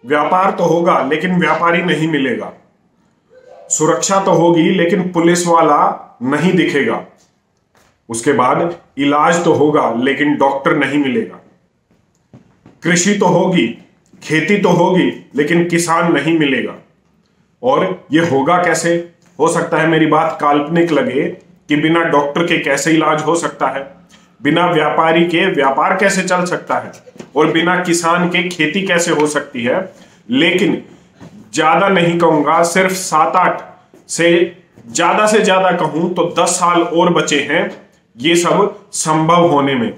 व्यापार तो होगा लेकिन व्यापारी नहीं मिलेगा, सुरक्षा तो होगी लेकिन पुलिस वाला नहीं दिखेगा, उसके बाद इलाज तो होगा लेकिन डॉक्टर नहीं मिलेगा, कृषि तो होगी, खेती तो होगी लेकिन किसान नहीं मिलेगा। और ये होगा कैसे? हो सकता है मेरी बात काल्पनिक लगे कि बिना डॉक्टर के कैसे इलाज हो सकता है, बिना व्यापारी के व्यापार कैसे चल सकता है, और बिना किसान के खेती कैसे हो सकती है। लेकिन ज्यादा नहीं कहूंगा, सिर्फ 7-8 से ज्यादा कहूं तो 10 साल और बचे हैं ये सब संभव होने में।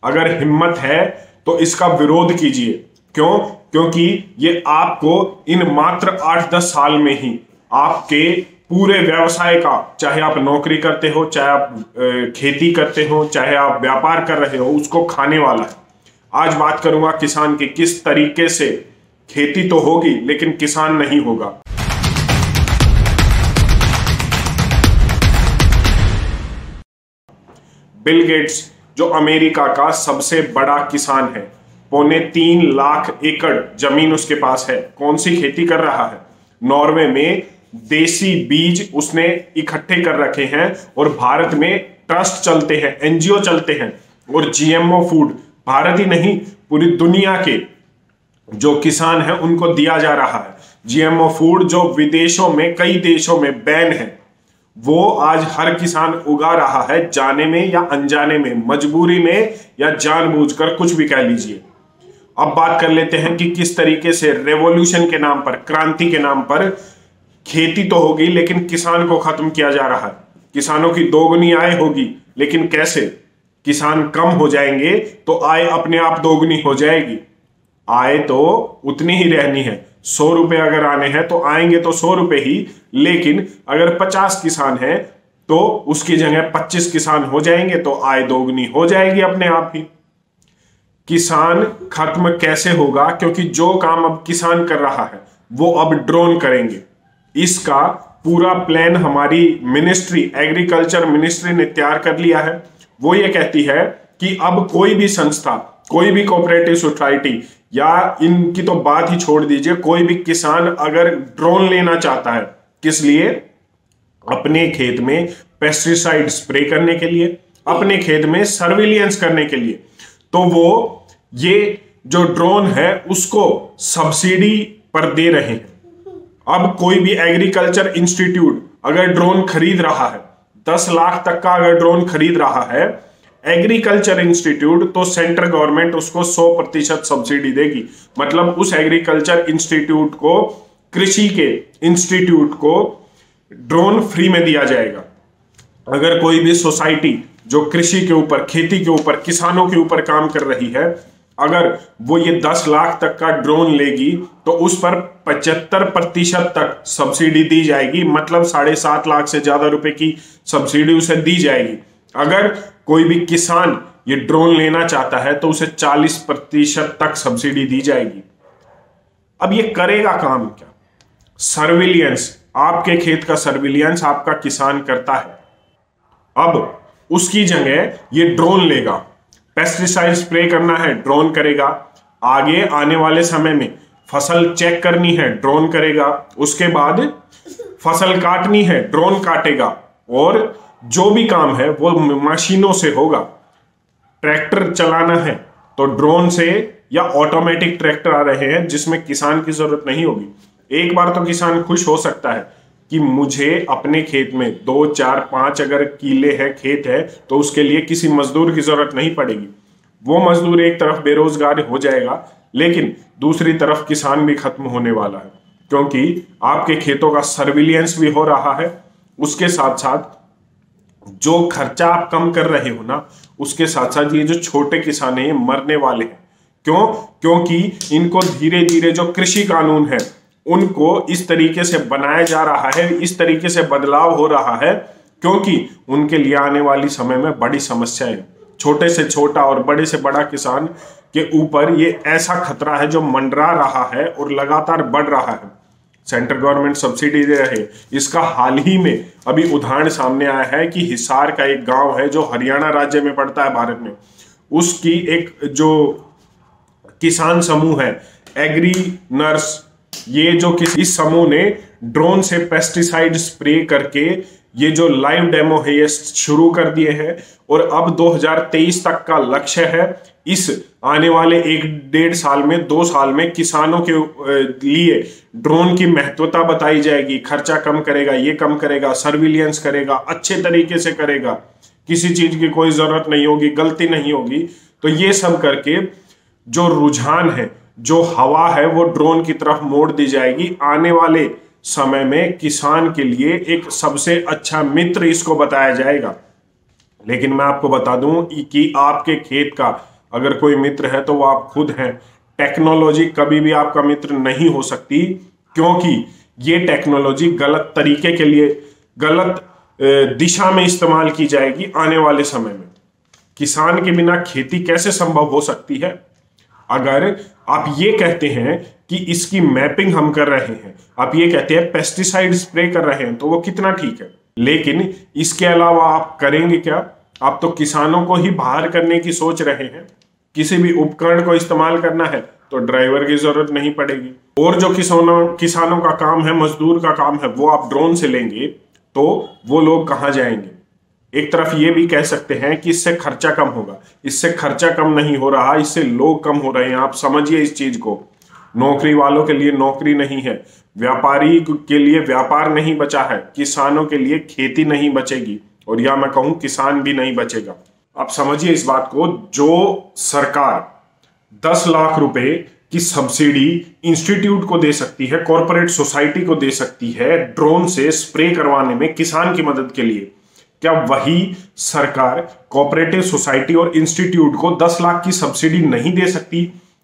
अगर हिम्मत है तो इसका विरोध कीजिए। क्यों? क्योंकि ये आपको इन मात्र 8-10 साल में ही आपके पूरे व्यवसाय का, चाहे आप नौकरी करते हो, चाहे आप खेती करते हो, चाहे आप व्यापार कर रहे हो, उसको खाने वाला है। आज बात करूंगा किसान की, किस तरीके से खेती तो होगी लेकिन किसान नहीं होगा। बिल गेट्स जो अमेरिका का सबसे बड़ा किसान है, 3.25 लाख एकड़ जमीन उसके पास है, कौन सी खेती कर रहा है? नॉर्वे में देसी बीज उसने इकट्ठे कर रखे हैं और भारत में ट्रस्ट चलते हैं, एनजीओ चलते हैं, और जीएमओ फूड भारत ही नहीं पूरी दुनिया के जो किसान हैं उनको दिया जा रहा है। जीएमओ फूड जो विदेशों में, कई देशों में बैन है, वो आज हर किसान उगा रहा है, जाने में या अनजाने में, मजबूरी में या जानबूझकर, कुछ भी कह लीजिए। अब बात कर लेते हैं कि किस तरीके से रेवोल्यूशन के नाम पर, क्रांति के नाम पर खेती तो होगी लेकिन किसान को खत्म किया जा रहा है। किसानों की दोगुनी आय होगी लेकिन कैसे? किसान कम हो जाएंगे तो आय अपने आप दोगुनी हो जाएगी। आय तो उतनी ही रहनी है, 100 रुपए अगर आने हैं तो आएंगे तो 100 रुपए ही, लेकिन अगर 50 किसान हैं तो उसकी जगह 25 किसान हो जाएंगे तो आय दोगुनी हो जाएगी अपने आप ही। किसान खत्म कैसे होगा? क्योंकि जो काम अब किसान कर रहा है वो अब ड्रोन करेंगे। इसका पूरा प्लान हमारी मिनिस्ट्री, एग्रीकल्चर मिनिस्ट्री ने तैयार कर लिया है। वो ये कहती है कि अब कोई भी संस्था, कोई भी कोऑपरेटिव सोसाइटी, या इनकी तो बात ही छोड़ दीजिए, कोई भी किसान अगर ड्रोन लेना चाहता है, किस लिए? अपने खेत में पेस्टिसाइड स्प्रे करने के लिए, अपने खेत में सर्विलियंस करने के लिए, तो वो ये जो ड्रोन है उसको सब्सिडी पर दे रहे हैं। अब कोई भी एग्रीकल्चर इंस्टीट्यूट अगर ड्रोन खरीद रहा है, 10 लाख तक का अगर ड्रोन खरीद रहा है एग्रीकल्चर इंस्टीट्यूट, तो सेंट्रल गवर्नमेंट उसको 100% सब्सिडी देगी। मतलब उस एग्रीकल्चर इंस्टीट्यूट को, कृषि के इंस्टीट्यूट को ड्रोन फ्री में दिया जाएगा। अगर कोई भी सोसाइटी जो कृषि के ऊपर, खेती के ऊपर, किसानों के ऊपर काम कर रही है, अगर वो ये 10 लाख तक का ड्रोन लेगी तो उस पर 75% तक सब्सिडी दी जाएगी। मतलब 7.5 लाख से ज्यादा रुपए की सब्सिडी उसे दी जाएगी। अगर कोई भी किसान ये ड्रोन लेना चाहता है तो उसे 40% तक सब्सिडी दी जाएगी। अब ये करेगा काम क्या? सर्विलियंस, आपके खेत का सर्विलियंस आपका किसान करता है। अब उसकी जगह ये ड्रोन लेगा, पेस्टिसाइड स्प्रे करना है ड्रोन करेगा, आगे आने वाले समय में फसल चेक करनी है ड्रोन करेगा, उसके बाद फसल काटनी है ड्रोन काटेगा, और जो भी काम है वो मशीनों से होगा। ट्रैक्टर चलाना है तो ड्रोन से, या ऑटोमेटिक ट्रैक्टर आ रहे हैं जिसमें किसान की जरूरत नहीं होगी। एक बार तो किसान खुश हो सकता है कि मुझे अपने खेत में 2, 4, 5 अगर किले है, खेत है, तो उसके लिए किसी मजदूर की जरूरत नहीं पड़ेगी। वो मजदूर एक तरफ बेरोजगार हो जाएगा, लेकिन दूसरी तरफ किसान भी खत्म होने वाला है, क्योंकि आपके खेतों का सर्विलियंस भी हो रहा है। उसके साथ साथ जो खर्चा आप कम कर रहे हो ना, उसके साथ साथ ये जो छोटे किसान हैं ये मरने वाले हैं। क्यों? क्योंकि इनको धीरे धीरे जो कृषि कानून है उनको इस तरीके से बनाया जा रहा है, इस तरीके से बदलाव हो रहा है, क्योंकि उनके लिए आने वाली समय में बड़ी समस्याएं, छोटे से छोटा और बड़े से बड़ा किसान के ऊपर ये ऐसा खतरा है जो मंडरा रहा है और लगातार बढ़ रहा है। सेंट्रल गवर्नमेंट सब्सिडी दे रहे। इसका हाल ही में अभी उदाहरण सामने आया है कि हिसार का एक गांव है जो हरियाणा राज्य में पड़ता है भारत में, उसकी एक जो किसान समूह है एग्री नर्स, ये जो इस समूह ने ड्रोन से पेस्टिसाइड स्प्रे करके ये जो लाइव डेमो है ये शुरू कर दिए हैं। और अब 2023 तक का लक्ष्य है। इस आने वाले 1-1.5 साल में 2 साल में किसानों के लिए ड्रोन की महत्वता बताई जाएगी। खर्चा कम करेगा, ये कम करेगा, सर्विलियंस करेगा, अच्छे तरीके से करेगा, किसी चीज की कोई जरूरत नहीं होगी, गलती नहीं होगी। तो ये सब करके जो रुझान है, जो हवा है, वो ड्रोन की तरफ मोड़ दी जाएगी। आने वाले समय में किसान के लिए एक सबसे अच्छा मित्र इसको बताया जाएगा। लेकिन मैं आपको बता दूं कि आपके खेत का अगर कोई मित्र है तो वो आप खुद हैं। टेक्नोलॉजी कभी भी आपका मित्र नहीं हो सकती, क्योंकि ये टेक्नोलॉजी गलत तरीके के लिए, गलत दिशा में इस्तेमाल की जाएगी आने वाले समय में। किसान के बिना खेती कैसे संभव हो सकती है? अगर आप ये कहते हैं कि इसकी मैपिंग हम कर रहे हैं, आप ये कहते हैं पेस्टिसाइड स्प्रे कर रहे हैं, तो वो कितना ठीक है। लेकिन इसके अलावा आप करेंगे क्या? आप तो किसानों को ही बाहर करने की सोच रहे हैं। किसी भी उपकरण को इस्तेमाल करना है तो ड्राइवर की जरूरत नहीं पड़ेगी। और जो किसानों का काम है, मजदूर का काम है, वो आप ड्रोन से लेंगे तो वो लोग कहां जाएंगे? एक तरफ ये भी कह सकते हैं कि इससे खर्चा कम होगा। इससे खर्चा कम नहीं हो रहा, इससे लोग कम हो रहे हैं। आप समझिए इस चीज को। नौकरी वालों के लिए नौकरी नहीं है, व्यापारी के लिए व्यापार नहीं बचा है, किसानों के लिए खेती नहीं बचेगी, और या मैं कहूं किसान भी नहीं बचेगा। आप समझिए इस बात को। जो सरकार 10 लाख रुपए की सब्सिडी इंस्टीट्यूट को दे सकती है, कॉर्पोरेट सोसाइटी को दे सकती है ड्रोन से स्प्रे करवाने में किसान की मदद के लिए, क्या वही सरकार कोऑपरेटिव सोसाइटी और इंस्टीट्यूट को 10 लाख की सब्सिडी नहीं दे सकती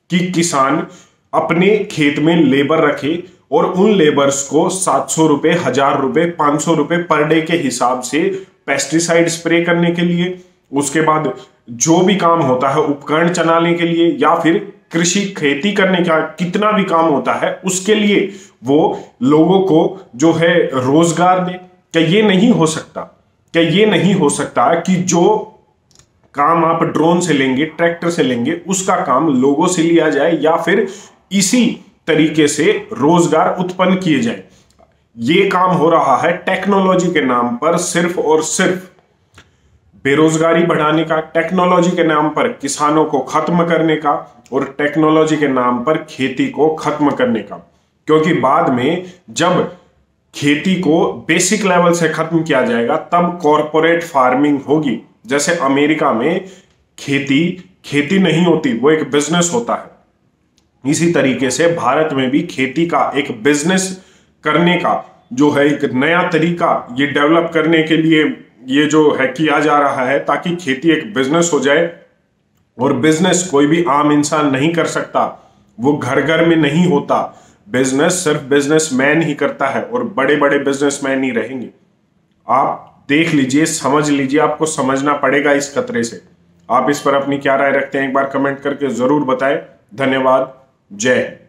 कि किसान अपने खेत में लेबर रखे और उन लेबर्स को 700 रुपए, 1000 रुपए, 500 रुपए पर डे के हिसाब से पेस्टिसाइड स्प्रे करने के लिए, उसके बाद जो भी काम होता है उपकरण चलाने के लिए, या फिर कृषि खेती करने का कितना भी काम होता है उसके लिए वो लोगों को जो है रोजगार दे? क्या ये नहीं हो सकता? क्या ये नहीं हो सकता कि जो काम आप ड्रोन से लेंगे, ट्रैक्टर से लेंगे, उसका काम लोगों से लिया जाए, या फिर इसी तरीके से रोजगार उत्पन्न किए जाए? ये काम हो रहा है टेक्नोलॉजी के नाम पर, सिर्फ और सिर्फ बेरोजगारी बढ़ाने का, टेक्नोलॉजी के नाम पर किसानों को खत्म करने का, और टेक्नोलॉजी के नाम पर खेती को खत्म करने का। क्योंकि बाद में जब खेती को बेसिक लेवल से खत्म किया जाएगा तब कॉरपोरेट फार्मिंग होगी। जैसे अमेरिका में खेती नहीं होती, वो एक बिजनेस होता है। इसी तरीके से भारत में भी खेती का एक बिजनेस करने का जो है एक नया तरीका ये डेवलप करने के लिए ये जो है किया जा रहा है, ताकि खेती एक बिजनेस हो जाए। और बिजनेस कोई भी आम इंसान नहीं कर सकता, वो घर घर में नहीं होता। बिजनेस सिर्फ बिजनेसमैन ही करता है, और बड़े बड़े बिजनेसमैन ही रहेंगे। आप देख लीजिए, समझ लीजिए, आपको समझना पड़ेगा इस खतरे से। आप इस पर अपनी क्या राय रखते हैं एक बार कमेंट करके जरूर बताएं। धन्यवाद। जय हिंद।